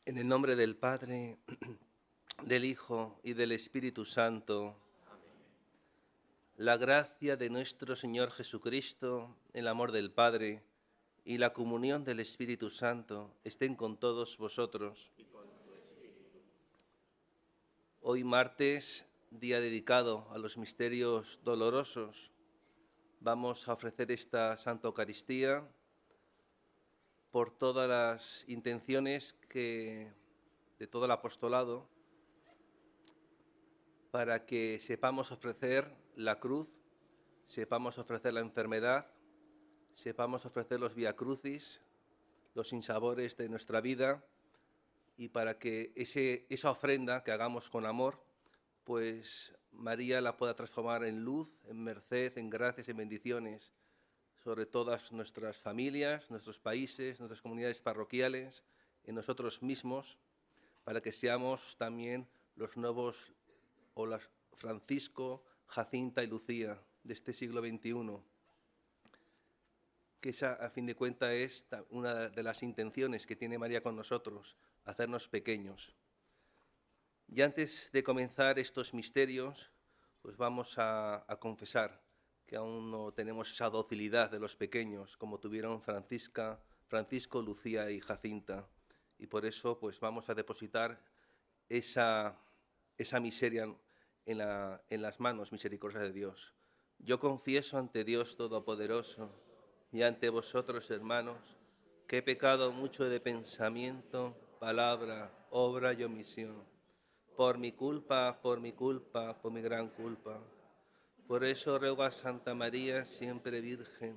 En el nombre del Padre, del Hijo y del Espíritu Santo. La gracia de nuestro Señor Jesucristo, el amor del Padre y la comunión del Espíritu Santo estén con todos vosotros. Hoy martes, día dedicado a los misterios dolorosos, vamos a ofrecer esta Santa Eucaristía por todas las intenciones de todo el apostolado, para que sepamos ofrecer la cruz, sepamos ofrecer la enfermedad, sepamos ofrecer los viacrucis, los sinsabores de nuestra vida, y para que esa ofrenda que hagamos con amor, pues María la pueda transformar en luz, en merced, en gracias, en bendiciones sobre todas nuestras familias, nuestros países, nuestras comunidades parroquiales, en nosotros mismos, para que seamos también los nuevos o las Francisco, Jacinta y Lucía de este siglo XXI, que esa, a fin de cuentas, es una de las intenciones que tiene María con nosotros, hacernos pequeños. Y antes de comenzar estos misterios, pues vamos a confesar que aún no tenemos esa docilidad de los pequeños, como tuvieron Francisco, Lucía y Jacinta. Y por eso pues vamos a depositar esa miseria en las manos misericordiosas de Dios. Yo confieso ante Dios Todopoderoso y ante vosotros, hermanos, que he pecado mucho de pensamiento, palabra, obra y omisión. Por mi culpa, por mi gran culpa. Por eso ruego a Santa María, siempre Virgen,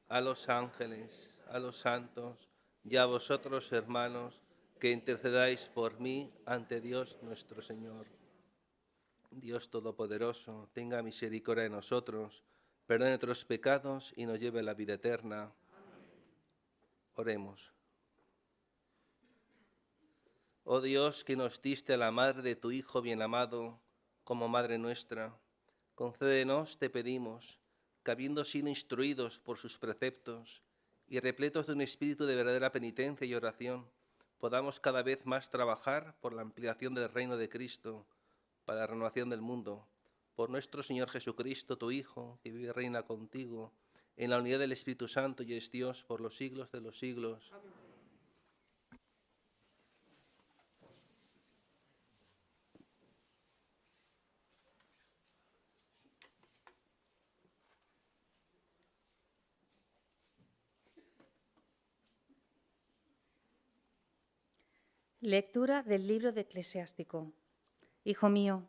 a los ángeles, a los santos y a vosotros, hermanos, que intercedáis por mí ante Dios nuestro Señor. Dios Todopoderoso, tenga misericordia de nosotros, perdone nuestros pecados y nos lleve a la vida eterna. Oremos. Oh Dios, que nos diste a la madre de tu Hijo bien amado como Madre nuestra, concédenos, te pedimos, que habiendo sido instruidos por sus preceptos y repletos de un espíritu de verdadera penitencia y oración, podamos cada vez más trabajar por la ampliación del reino de Cristo, para la renovación del mundo, por nuestro Señor Jesucristo, tu Hijo, que vive y reina contigo, en la unidad del Espíritu Santo y es Dios por los siglos de los siglos. Amén. Lectura del libro de Eclesiástico. Hijo mío,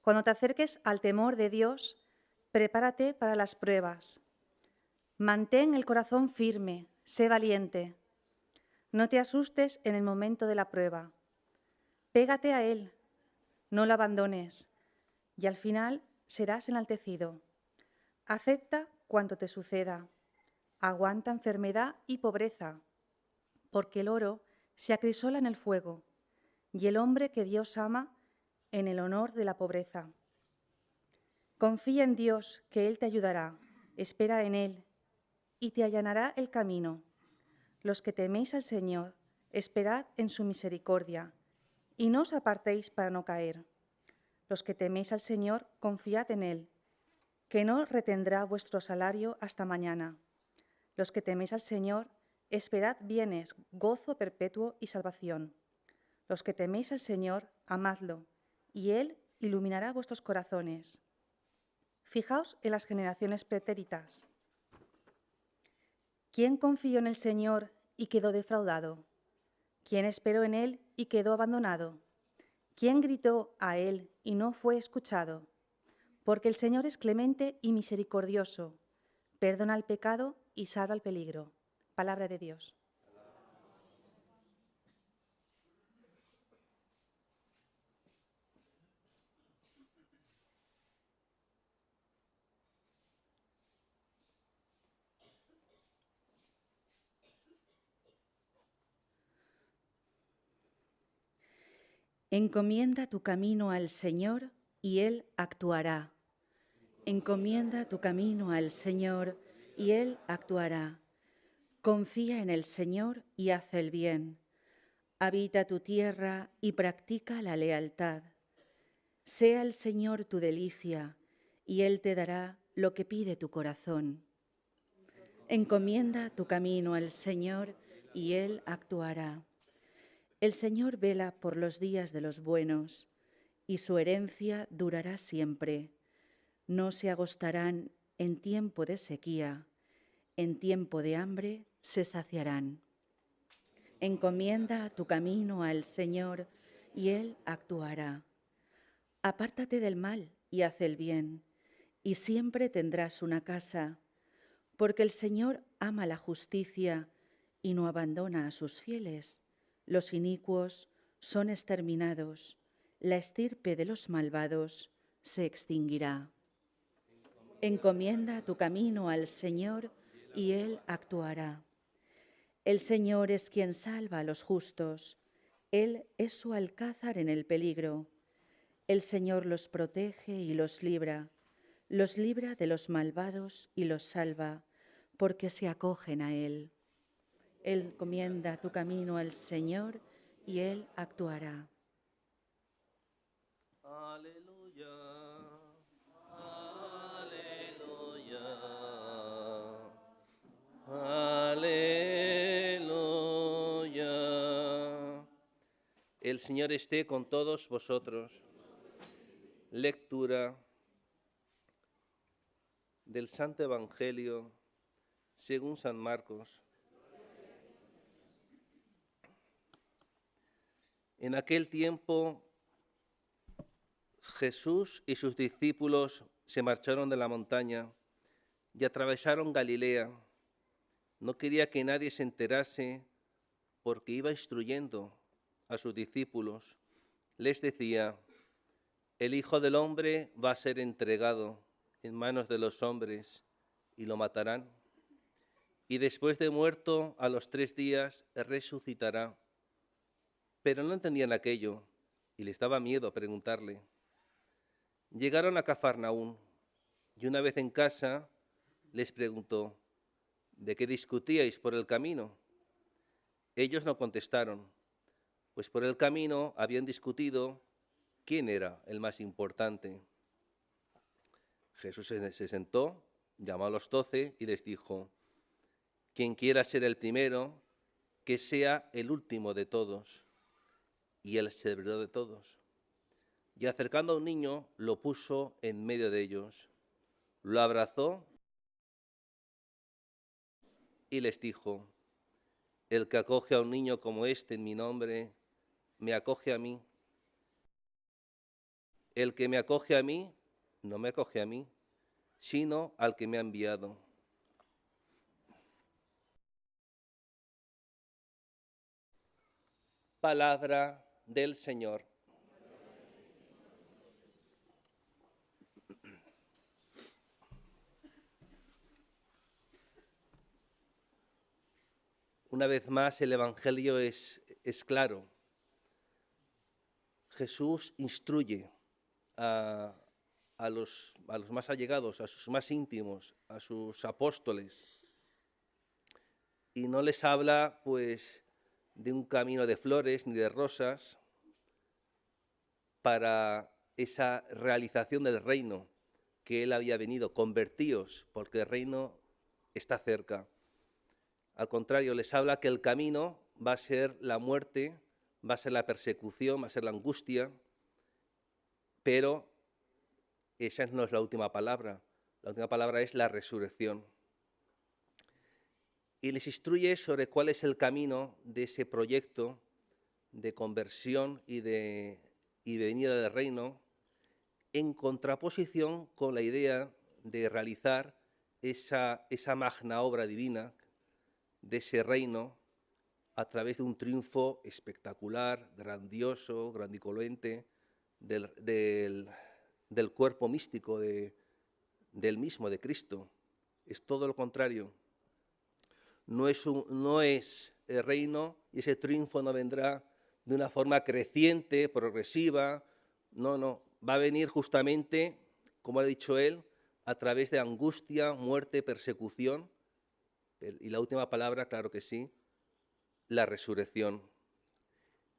cuando te acerques al temor de Dios, prepárate para las pruebas. Mantén el corazón firme, sé valiente. No te asustes en el momento de la prueba. Pégate a Él, no lo abandones, y al final serás enaltecido. Acepta cuanto te suceda. Aguanta enfermedad y pobreza, porque el oro se acrisola en el fuego, y el hombre que Dios ama en el honor de la pobreza. Confía en Dios, que Él te ayudará. Espera en Él, y te allanará el camino. Los que teméis al Señor, esperad en su misericordia, y no os apartéis para no caer. Los que teméis al Señor, confiad en Él, que no retendrá vuestro salario hasta mañana. Los que teméis al Señor, esperad bienes, gozo perpetuo y salvación. Los que teméis al Señor, amadlo, y Él iluminará vuestros corazones. Fijaos en las generaciones pretéritas. ¿Quién confió en el Señor y quedó defraudado? ¿Quién esperó en Él y quedó abandonado? ¿Quién gritó a Él y no fue escuchado? Porque el Señor es clemente y misericordioso, perdona el pecado y salva el peligro. Palabra de Dios. Encomienda tu camino al Señor y Él actuará. Encomienda tu camino al Señor y Él actuará. Confía en el Señor y haz el bien. Habita tu tierra y practica la lealtad. Sea el Señor tu delicia, y Él te dará lo que pide tu corazón. Encomienda tu camino al Señor, y Él actuará. El Señor vela por los días de los buenos, y su herencia durará siempre. No se agostarán en tiempo de sequía, en tiempo de hambre se saciarán. Encomienda tu camino al Señor, y Él actuará. Apártate del mal y haz el bien, y siempre tendrás una casa, porque el Señor ama la justicia y no abandona a sus fieles. Los inicuos son exterminados, la estirpe de los malvados se extinguirá. Encomienda tu camino al Señor, y Él actuará. El Señor es quien salva a los justos, Él es su alcázar en el peligro. El Señor los protege y los libra de los malvados y los salva, porque se acogen a Él. Él encomienda tu camino al Señor, y Él actuará. Aleluya, aleluya, aleluya. El Señor esté con todos vosotros. Lectura del Santo Evangelio según San Marcos. En aquel tiempo, Jesús y sus discípulos se marcharon de la montaña y atravesaron Galilea. No quería que nadie se enterase porque iba instruyendo a sus discípulos. Les decía: el Hijo del Hombre va a ser entregado en manos de los hombres y lo matarán. Y después de muerto, a los 3 días, resucitará. Pero no entendían aquello y les daba miedo preguntarle. Llegaron a Cafarnaún y una vez en casa les preguntó: ¿de qué discutíais por el camino? Ellos no contestaron, pues por el camino habían discutido quién era el más importante. Jesús se sentó, llamó a los 12 y les dijo: quien quiera ser el primero, que sea el último de todos y el servidor de todos. Y acercando a un niño, lo puso en medio de ellos, lo abrazó y les dijo: el que acoge a un niño como este en mi nombre, me acoge a mí. El que me acoge a mí, no me acoge a mí, sino al que me ha enviado. Palabra del Señor. Una vez más, el Evangelio es claro. Jesús instruye a los más allegados, a sus más íntimos, a sus apóstoles, y no les habla, pues, de un camino de flores ni de rosas para esa realización del reino que él había venido. Convertíos, porque el reino está cerca. Al contrario, les habla que el camino va a ser la muerte, va a ser la persecución, va a ser la angustia, pero esa no es la última palabra. La última palabra es la resurrección. Y les instruye sobre cuál es el camino de ese proyecto de conversión y de venida del reino, en contraposición con la idea de realizar esa magna obra divina de ese reino a través de un triunfo espectacular, grandioso, grandilocuente del cuerpo místico del mismo, de Cristo. Es todo lo contrario. No es el reino, y ese triunfo no vendrá de una forma creciente, progresiva. No, va a venir justamente, como ha dicho él, a través de angustia, muerte, persecución. Y la última palabra, claro que sí, la resurrección.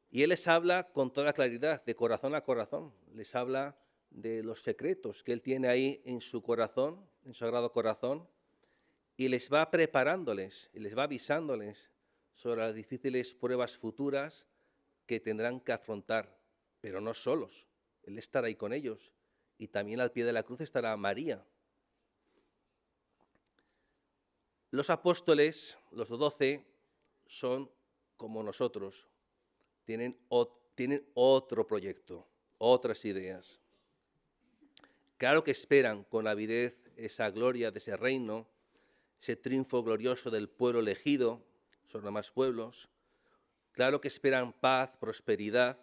Y Él les habla con toda claridad, de corazón a corazón. Les habla de los secretos que Él tiene ahí en su corazón, en su sagrado corazón, y les va preparándoles, y les va avisándoles sobre las difíciles pruebas futuras que tendrán que afrontar, pero no solos. Él estará ahí con ellos. Y también al pie de la cruz estará María. Los apóstoles, los 12, son como nosotros. Tienen otro proyecto, otras ideas. Claro que esperan con avidez esa gloria de ese reino, ese triunfo glorioso del pueblo elegido sobre demás pueblos. Claro que esperan paz, prosperidad,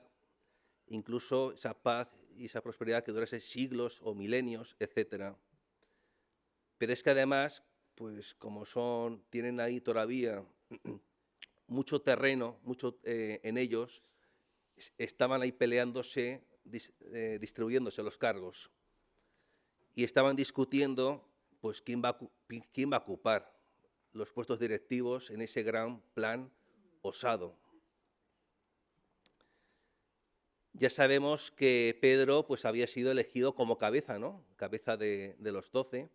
incluso esa paz y esa prosperidad que durase siglos o milenios, etc. Pero es que además, pues como tienen ahí todavía mucho terreno, en ellos, estaban ahí peleándose, distribuyéndose los cargos. Y estaban discutiendo pues quién va a ocupar los puestos directivos en ese gran plan osado. Ya sabemos que Pedro pues había sido elegido como cabeza, ¿no? Cabeza de los 12.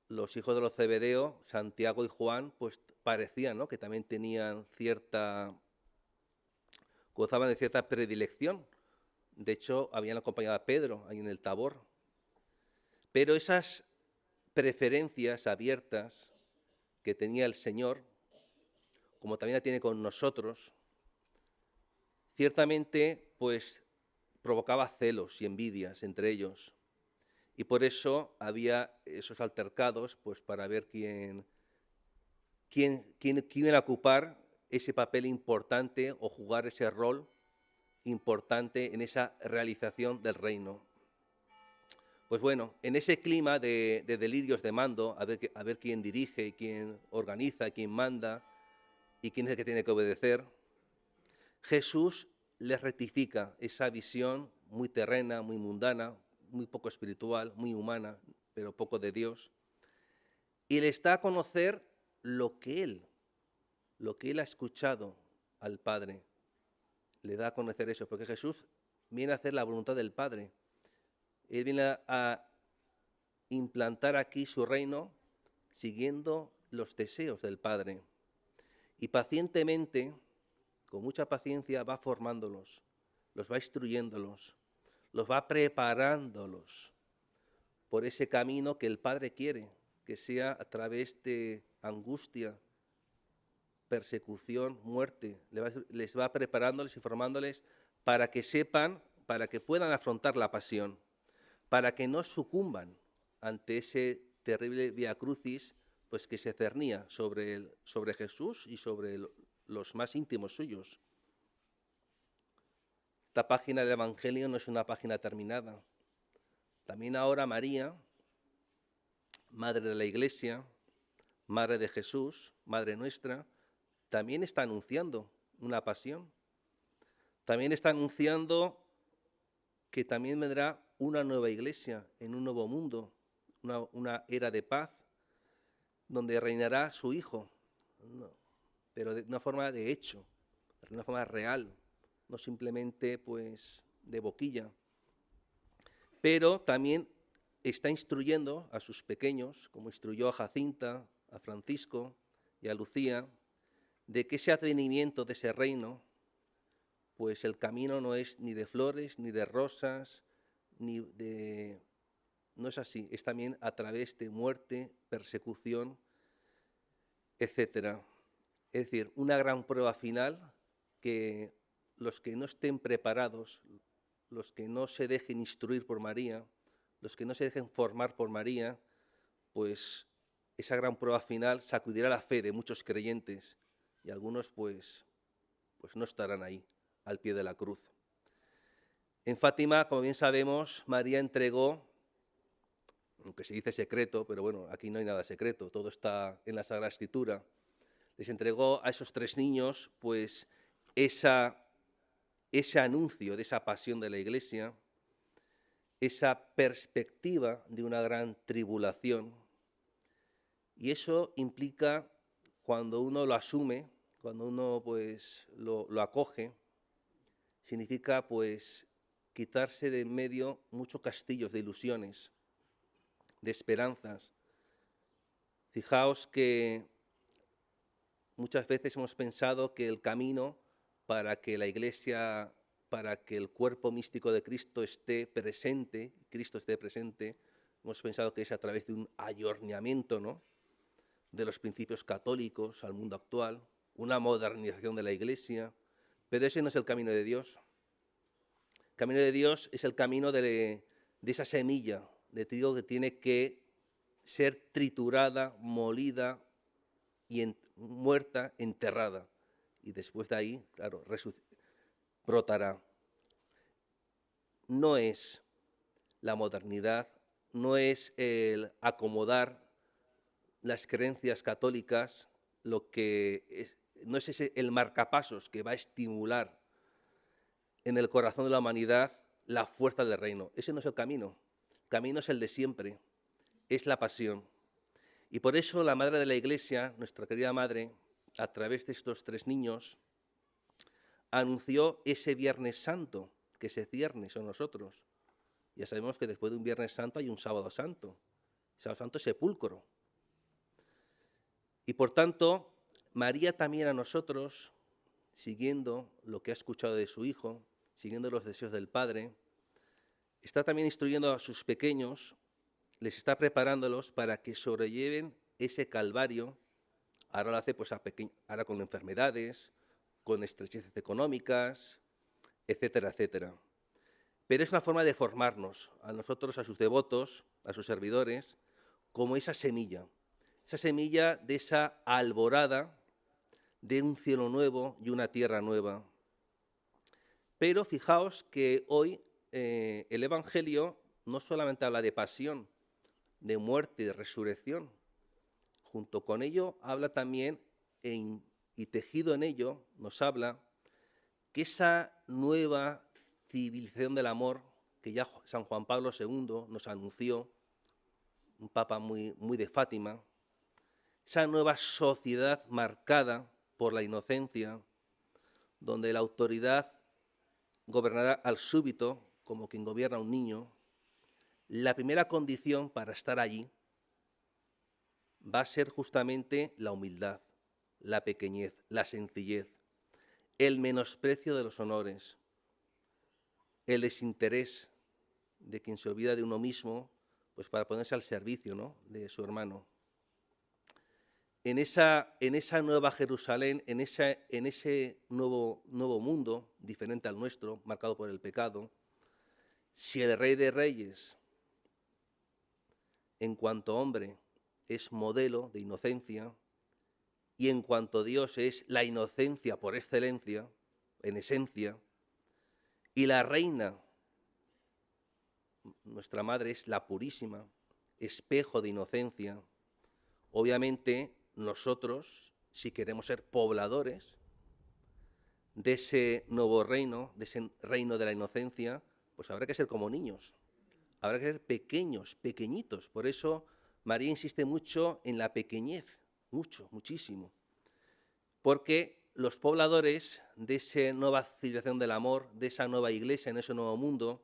Los hijos de los Zebedeo, Santiago y Juan, pues parecían, ¿no?, que también gozaban de cierta predilección. De hecho, habían acompañado a Pedro ahí en el Tabor. Pero esas preferencias abiertas que tenía el Señor, como también la tiene con nosotros, ciertamente pues provocaba celos y envidias entre ellos. Y por eso había esos altercados pues para ver quién iba a ocupar ese papel importante o jugar ese rol importante en esa realización del reino. Pues bueno, en ese clima de delirios de mando, a ver quién dirige, quién organiza, quién manda y quién es el que tiene que obedecer, Jesús les rectifica esa visión muy terrena, muy mundana, muy poco espiritual, muy humana, pero poco de Dios, y les da a conocer lo que Él ha escuchado al Padre. Le da a conocer eso, porque Jesús viene a hacer la voluntad del Padre. Él viene a implantar aquí su reino siguiendo los deseos del Padre. Y pacientemente, con mucha paciencia, va formándolos, los va instruyéndolos, los va preparándolos por ese camino que el Padre quiere, que sea a través de angustia, persecución, muerte. Les va preparándoles y formándoles para que sepan, para que puedan afrontar la pasión, para que no sucumban ante ese terrible vía crucis pues que se cernía sobre Jesús y sobre los más íntimos suyos. Esta página del Evangelio no es una página terminada. También ahora María, Madre de la Iglesia, Madre de Jesús, Madre nuestra, también está anunciando una pasión. También está anunciando que también vendrá una nueva iglesia en un nuevo mundo, una era de paz, donde reinará su Hijo, pero de una forma de hecho, de una forma real, no simplemente pues de boquilla. Pero también está instruyendo a sus pequeños, como instruyó a Jacinta, a Francisco y a Lucía, de que ese advenimiento de ese reino, pues el camino no es ni de flores, ni de rosas, no es así, es también a través de muerte, persecución, etc. Es decir, una gran prueba final que los que no estén preparados, los que no se dejen instruir por María, los que no se dejen formar por María, pues esa gran prueba final sacudirá la fe de muchos creyentes y algunos pues no estarán ahí, al pie de la cruz. En Fátima, como bien sabemos, María entregó, aunque se dice secreto, pero bueno, aquí no hay nada secreto, todo está en la Sagrada Escritura, les entregó a esos 3 niños pues ese anuncio de esa pasión de la Iglesia, esa perspectiva de una gran tribulación, y eso implica, cuando uno lo asume, cuando uno pues lo acoge, significa pues quitarse de en medio muchos castillos de ilusiones, de esperanzas. Fijaos que muchas veces hemos pensado que el camino para que la Iglesia, para que el cuerpo místico de Cristo esté presente, hemos pensado que es a través de un ayornamiento, ¿no?, de los principios católicos al mundo actual, una modernización de la Iglesia, pero ese no es el camino de Dios. El camino de Dios es el camino de esa semilla de trigo que tiene que ser triturada, molida y muerta, enterrada. Y después de ahí, claro, brotará. No es la modernidad, no es el acomodar las creencias católicas lo que es, no es ese el marcapasos que va a estimular en el corazón de la humanidad la fuerza del reino. Ese no es el camino. El camino es el de siempre, es la pasión. Y por eso la Madre de la Iglesia, nuestra querida Madre, a través de estos 3 niños, anunció ese Viernes Santo, que ese viernes son nosotros. Ya sabemos que después de un Viernes Santo hay un Sábado Santo. Sábado Santo es sepulcro. Y por tanto, María también a nosotros, siguiendo lo que ha escuchado de su Hijo, siguiendo los deseos del Padre, está también instruyendo a sus pequeños, les está preparándolos para que sobrelleven ese calvario. Ahora lo hace pues ahora con enfermedades, con estrecheces económicas, etcétera, etcétera. Pero es una forma de formarnos, a nosotros, a sus devotos, a sus servidores, como esa semilla de esa alborada de un cielo nuevo y una tierra nueva. Pero fijaos que hoy el Evangelio no solamente habla de pasión, de muerte y de resurrección. Junto con ello habla también, y tejido en ello, nos habla que esa nueva civilización del amor que ya San Juan Pablo II nos anunció, un papa muy de Fátima, esa nueva sociedad marcada por la inocencia, donde la autoridad gobernará al súbito, como quien gobierna a un niño, la primera condición para estar allí va a ser justamente la humildad, la pequeñez, la sencillez, el menosprecio de los honores, el desinterés de quien se olvida de uno mismo, pues para ponerse al servicio, ¿no?, de su hermano. En esa nueva Jerusalén, en ese nuevo mundo, diferente al nuestro, marcado por el pecado, si el Rey de Reyes, en cuanto hombre, es modelo de inocencia, y en cuanto Dios es la inocencia por excelencia, en esencia, y la reina, nuestra Madre, es la purísima, espejo de inocencia, obviamente nosotros, si queremos ser pobladores de ese nuevo reino, de ese reino de la inocencia, pues habrá que ser como niños, habrá que ser pequeños, pequeñitos. Por eso María insiste mucho en la pequeñez, muchísimo. Porque los pobladores de esa nueva civilización del amor, de esa nueva iglesia, en ese nuevo mundo,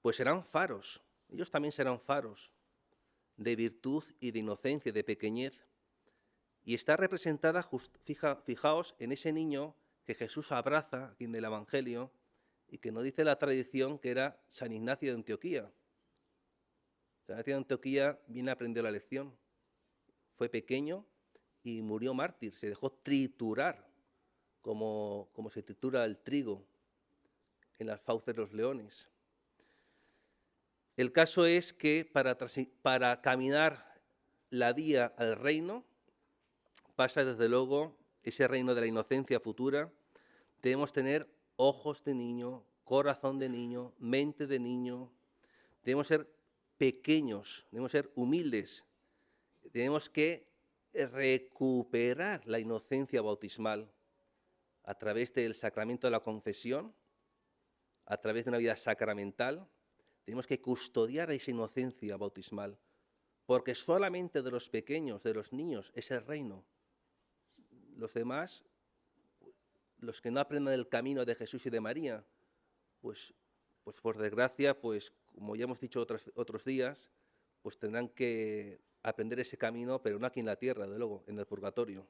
pues serán faros. Ellos también serán faros de virtud y de inocencia, de pequeñez. Y está representada, fijaos, en ese niño que Jesús abraza aquí en el Evangelio y que nos dice la tradición que era San Ignacio de Antioquía. San Ignacio de Antioquía viene a aprender la lección. Fue pequeño y murió mártir, se dejó triturar, como se tritura el trigo en las fauces de los leones. El caso es que para caminar la vía al reino, pasa desde luego ese reino de la inocencia futura, debemos tener ojos de niño, corazón de niño, mente de niño, debemos ser pequeños, debemos ser humildes, tenemos que recuperar la inocencia bautismal a través del sacramento de la confesión, a través de una vida sacramental. Tenemos que custodiar esa inocencia bautismal, porque solamente de los pequeños, de los niños, es el reino. Los demás los que no aprendan el camino de Jesús y de María, pues por desgracia, pues como ya hemos dicho otros días, pues tendrán que aprender ese camino, pero no aquí en la tierra, de luego, en el purgatorio.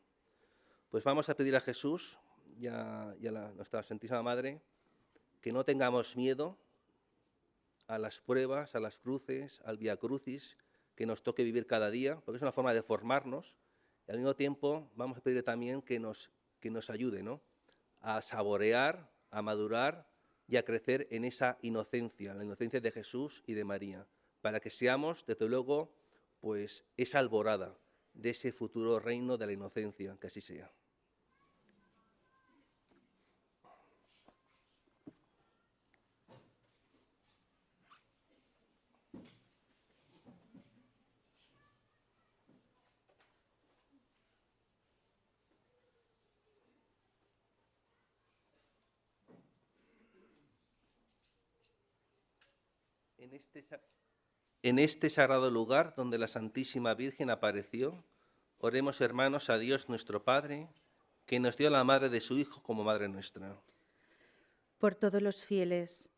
Pues vamos a pedir a Jesús y a nuestra Santísima Madre que no tengamos miedo a las pruebas, a las cruces, al Vía Crucis que nos toque vivir cada día, porque es una forma de formarnos, y al mismo tiempo vamos a pedirle también que nos ayude, ¿no?, a saborear, a madurar y a crecer en esa inocencia, la inocencia de Jesús y de María, para que seamos, desde luego, pues esa alborada de ese futuro reino de la inocencia, que así sea. En este sagrado lugar donde la Santísima Virgen apareció, oremos, hermanos, a Dios nuestro Padre, que nos dio a la Madre de su Hijo como Madre nuestra. Por todos los fieles,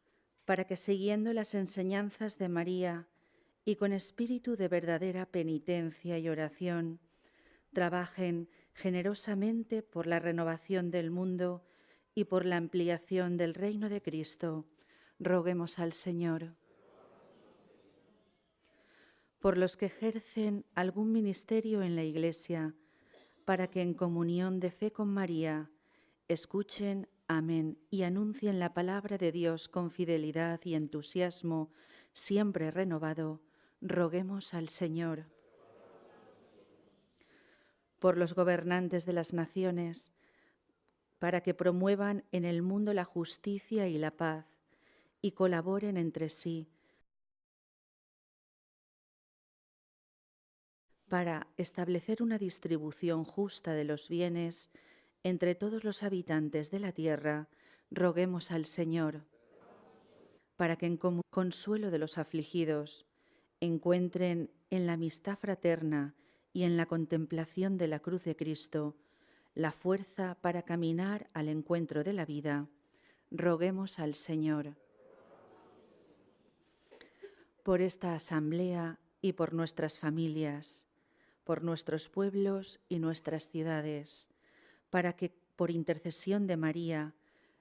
para que siguiendo las enseñanzas de María y con espíritu de verdadera penitencia y oración, trabajen generosamente por la renovación del mundo y por la ampliación del reino de Cristo, roguemos al Señor. Por los que ejercen algún ministerio en la Iglesia, para que en comunión de fe con María escuchen, amen y anuncien la palabra de Dios con fidelidad y entusiasmo, siempre renovado, roguemos al Señor. Por los gobernantes de las naciones, para que promuevan en el mundo la justicia y la paz y colaboren entre sí, para establecer una distribución justa de los bienes entre todos los habitantes de la tierra, roguemos al Señor, para que en consuelo de los afligidos encuentren en la amistad fraterna y en la contemplación de la cruz de Cristo la fuerza para caminar al encuentro de la vida, roguemos al Señor. Por esta asamblea y por nuestras familias, por nuestros pueblos y nuestras ciudades, para que, por intercesión de María,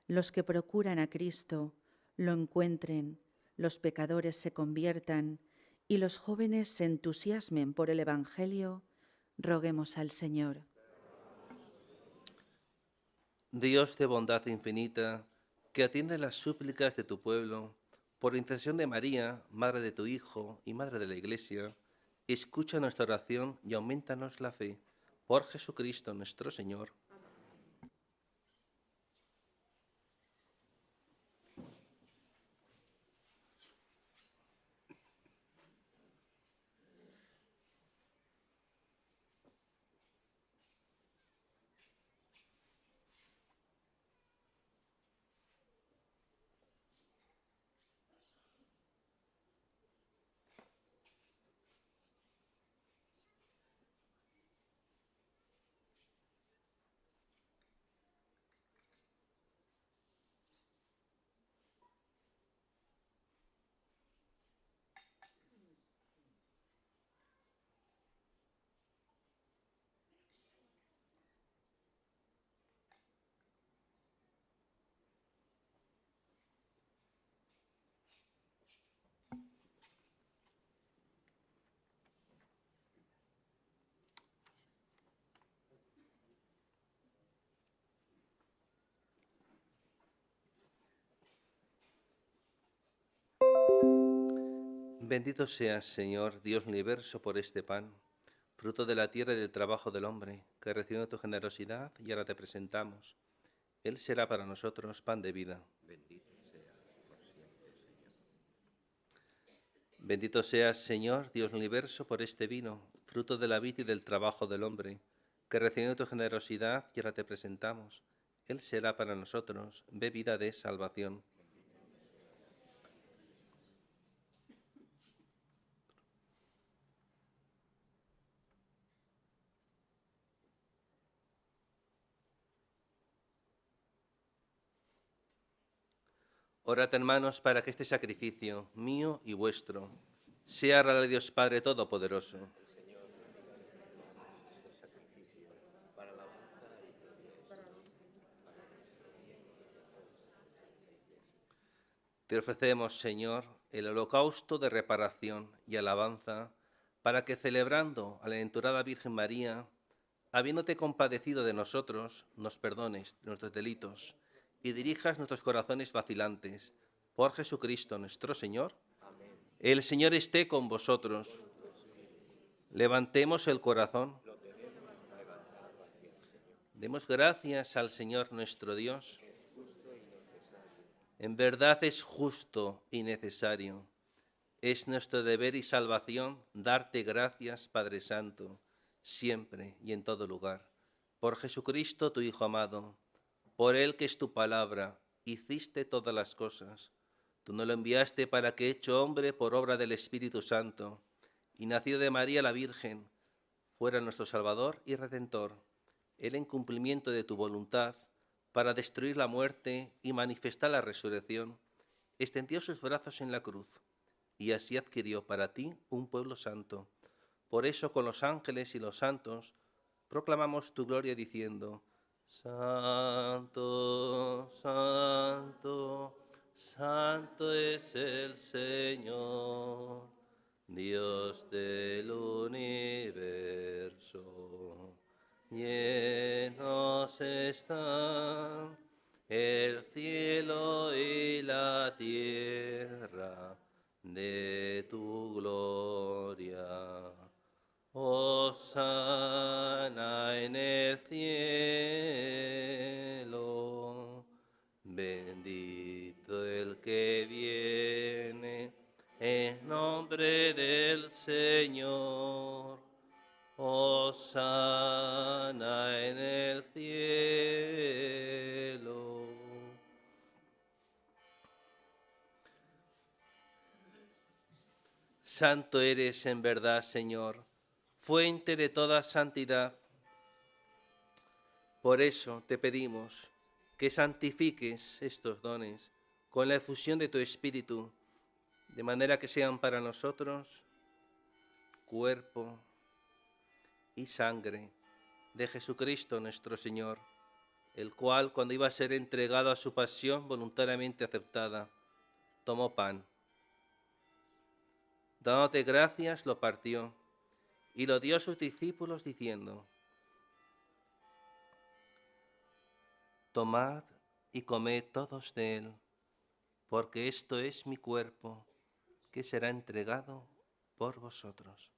los que procuran a Cristo lo encuentren, los pecadores se conviertan y los jóvenes se entusiasmen por el Evangelio, roguemos al Señor. Dios de bondad infinita, que atiende las súplicas de tu pueblo, por intercesión de María, Madre de tu Hijo y Madre de la Iglesia, escucha nuestra oración y aumentanos la fe. Por Jesucristo nuestro Señor. Bendito seas, Señor, Dios universo, por este pan, fruto de la tierra y del trabajo del hombre, que recibió tu generosidad y ahora te presentamos. Él será para nosotros pan de vida. Bendito seas, Señor, Dios universo, por este vino, fruto de la vid y del trabajo del hombre, que recibió tu generosidad y ahora te presentamos. Él será para nosotros bebida de salvación. Orad, hermanos, para que este sacrificio, mío y vuestro, sea agradable a Dios Padre Todopoderoso. Te ofrecemos, Señor, el holocausto de reparación y alabanza, para que celebrando a la enturada Virgen María, habiéndote compadecido de nosotros, nos perdones nuestros delitos y dirijas nuestros corazones vacilantes. Por Jesucristo nuestro Señor. Amén. El Señor esté con vosotros. Levantemos el corazón. Demos gracias al Señor nuestro Dios. En verdad es justo y necesario. Es nuestro deber y salvación darte gracias, Padre Santo, siempre y en todo lugar. Por Jesucristo, tu Hijo amado, por Él que es tu palabra, hiciste todas las cosas. Tú nos lo enviaste para que, hecho hombre por obra del Espíritu Santo, y nacido de María la Virgen, fuera nuestro Salvador y Redentor. Él, en cumplimiento de tu voluntad, para destruir la muerte y manifestar la resurrección, extendió sus brazos en la cruz, y así adquirió para ti un pueblo santo. Por eso, con los ángeles y los santos, proclamamos tu gloria diciendo: Santo, santo, santo es el Señor, Dios del universo. Llenos están el cielo y la tierra de tu gloria. Hosana en el cielo, bendito el que viene en nombre del Señor. Hosana en el cielo. Santo eres en verdad, Señor, fuente de toda santidad. Por eso te pedimos que santifiques estos dones con la efusión de tu Espíritu, de manera que sean para nosotros cuerpo y sangre de Jesucristo nuestro Señor, el cual, cuando iba a ser entregado a su pasión voluntariamente aceptada, tomó pan. Dándote gracias, lo partió y lo dio a sus discípulos diciendo: Tomad y comed todos de él, porque esto es mi cuerpo, que será entregado por vosotros.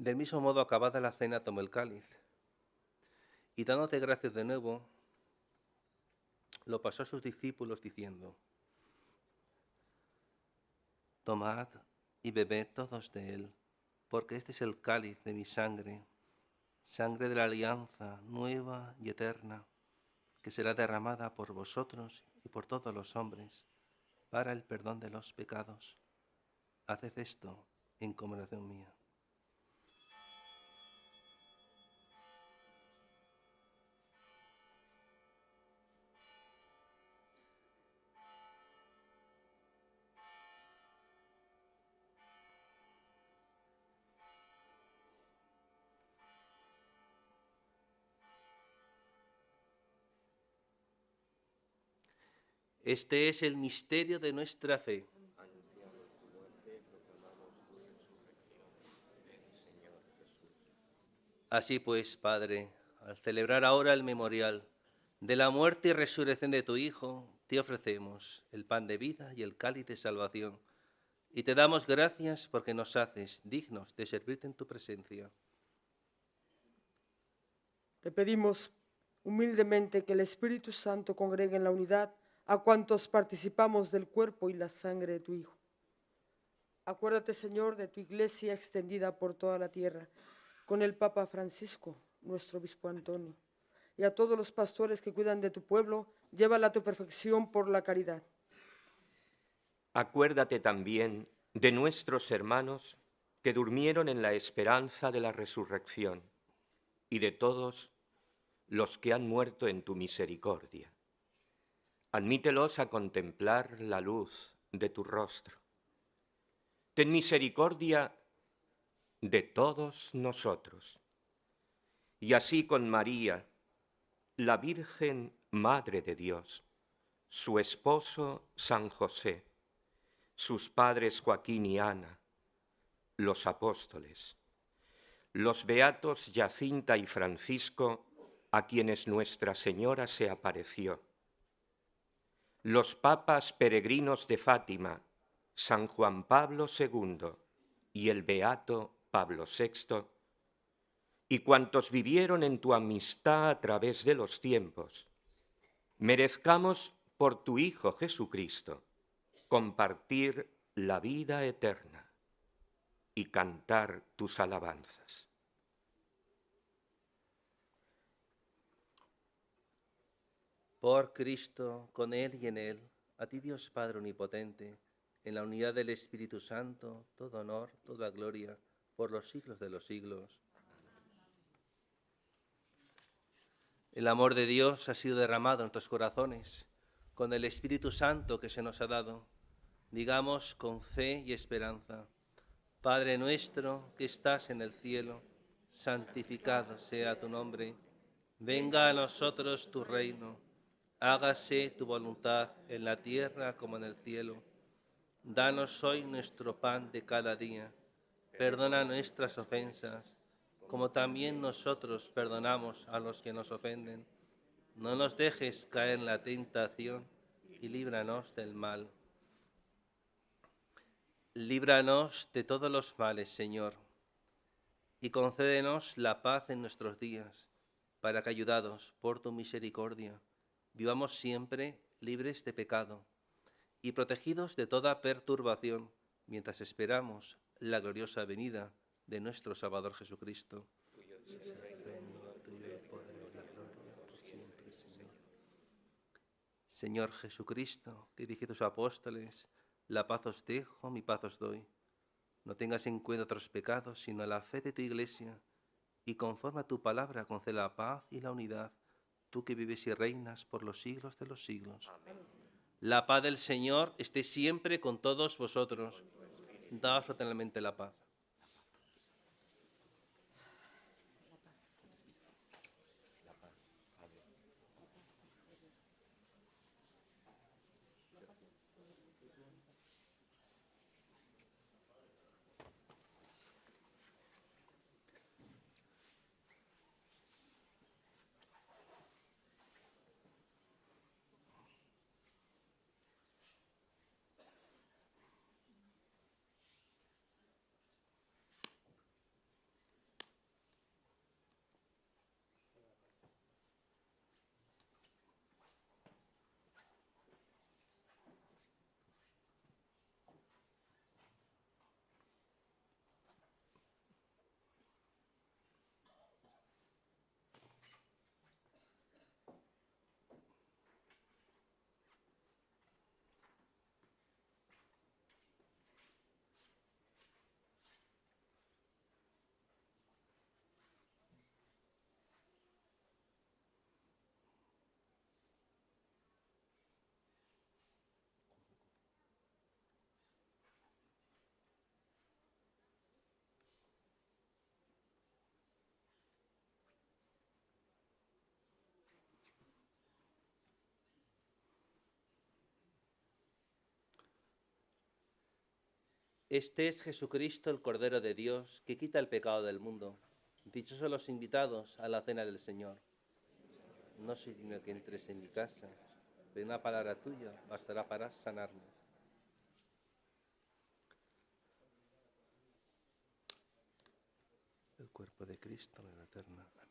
Del mismo modo, acabada la cena, tomó el cáliz y, dándote gracias de nuevo, lo pasó a sus discípulos diciendo: Tomad y bebed todos de él, porque este es el cáliz de mi sangre, sangre de la alianza nueva y eterna, que será derramada por vosotros y por todos los hombres, para el perdón de los pecados. Haced esto en conmemoración mía. Este es el misterio de nuestra fe. Así pues, Padre, al celebrar ahora el memorial de la muerte y resurrección de tu Hijo, te ofrecemos el pan de vida y el cáliz de salvación, y te damos gracias porque nos haces dignos de servirte en tu presencia. Te pedimos humildemente que el Espíritu Santo congregue en la unidad a cuantos participamos del cuerpo y la sangre de tu Hijo. Acuérdate, Señor, de tu iglesia extendida por toda la tierra con el Papa Francisco, nuestro obispo Antonio, y a todos los pastores que cuidan de tu pueblo, llévala a tu perfección por la caridad. Acuérdate también de nuestros hermanos que durmieron en la esperanza de la resurrección y de todos los que han muerto en tu misericordia. Admítelos a contemplar la luz de tu rostro. Ten misericordia de todos nosotros. Y así con María, la Virgen Madre de Dios, su esposo San José, sus padres Joaquín y Ana, los apóstoles, los beatos Jacinta y Francisco, a quienes Nuestra Señora se apareció, los papas peregrinos de Fátima, San Juan Pablo II y el beato Pablo VI, y cuantos vivieron en tu amistad a través de los tiempos, merezcamos por tu Hijo Jesucristo compartir la vida eterna y cantar tus alabanzas. Por Cristo, con Él y en Él, a ti Dios Padre Omnipotente, en la unidad del Espíritu Santo, todo honor, toda gloria, por los siglos de los siglos. El amor de Dios ha sido derramado en nuestros corazones con el Espíritu Santo que se nos ha dado. Digamos con fe y esperanza: Padre nuestro que estás en el cielo, santificado sea tu nombre. Venga a nosotros tu reino. Hágase tu voluntad en la tierra como en el cielo. Danos hoy nuestro pan de cada día. Perdona nuestras ofensas, como también nosotros perdonamos a los que nos ofenden. No nos dejes caer en la tentación y líbranos del mal. Líbranos de todos los males, Señor, y concédenos la paz en nuestros días, para que, ayudados por tu misericordia, vivamos siempre libres de pecado y protegidos de toda perturbación, mientras esperamos la gloriosa venida de nuestro Salvador Jesucristo. Tuyo es el reino, tuyo el poder y la gloria por siempre, Señor. Señor Jesucristo, que dijiste a tus apóstoles: la paz os dejo, mi paz os doy. No tengas en cuenta otros pecados, sino la fe de tu Iglesia, y conforme a tu palabra concede la paz y la unidad, tú que vives y reinas por los siglos de los siglos. Amén. La paz del Señor esté siempre con todos vosotros. Daos fraternalmente la paz. Este es Jesucristo, el Cordero de Dios, que quita el pecado del mundo. Dichosos los invitados a la cena del Señor. No soy digno que entres en mi casa, pero una palabra tuya bastará para sanarme. El cuerpo de Cristo, la vida eterna. Amén.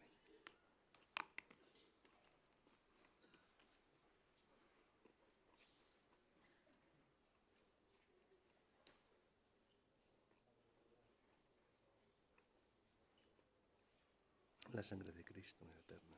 La sangre de Cristo es eterna.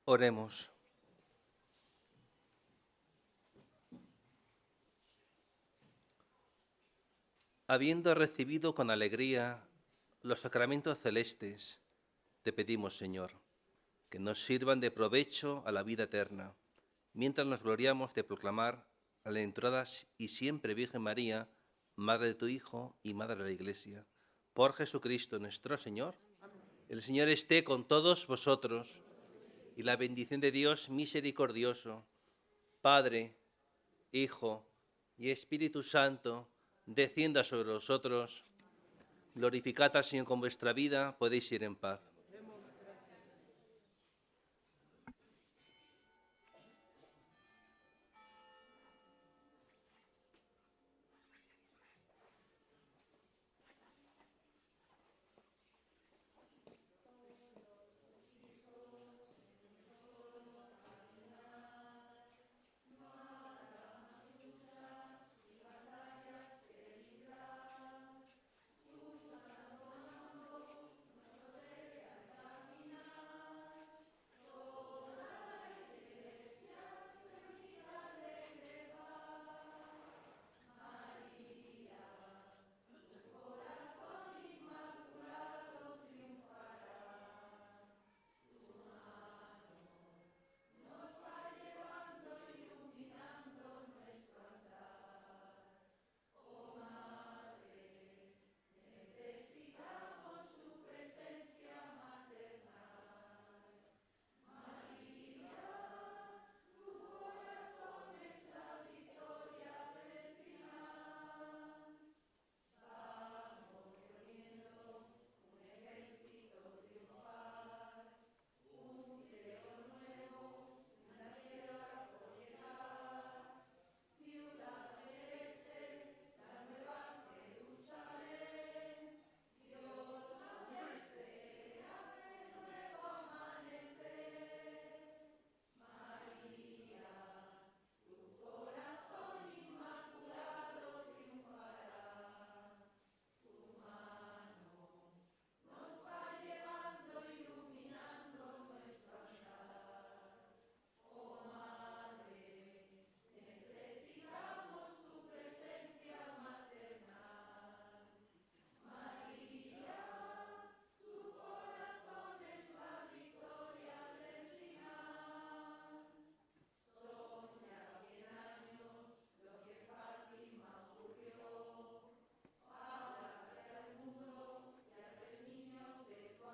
Oremos. Habiendo recibido con alegría los sacramentos celestes, te pedimos, Señor, que nos sirvan de provecho a la vida eterna, mientras nos gloriamos de proclamar a la entrada y siempre Virgen María, Madre de tu Hijo y Madre de la Iglesia, por Jesucristo nuestro Señor. El Señor esté con todos vosotros, y la bendición de Dios misericordioso, Padre, Hijo y Espíritu Santo, descienda sobre vosotros. Glorificad al Señor con vuestra vida, podéis ir en paz.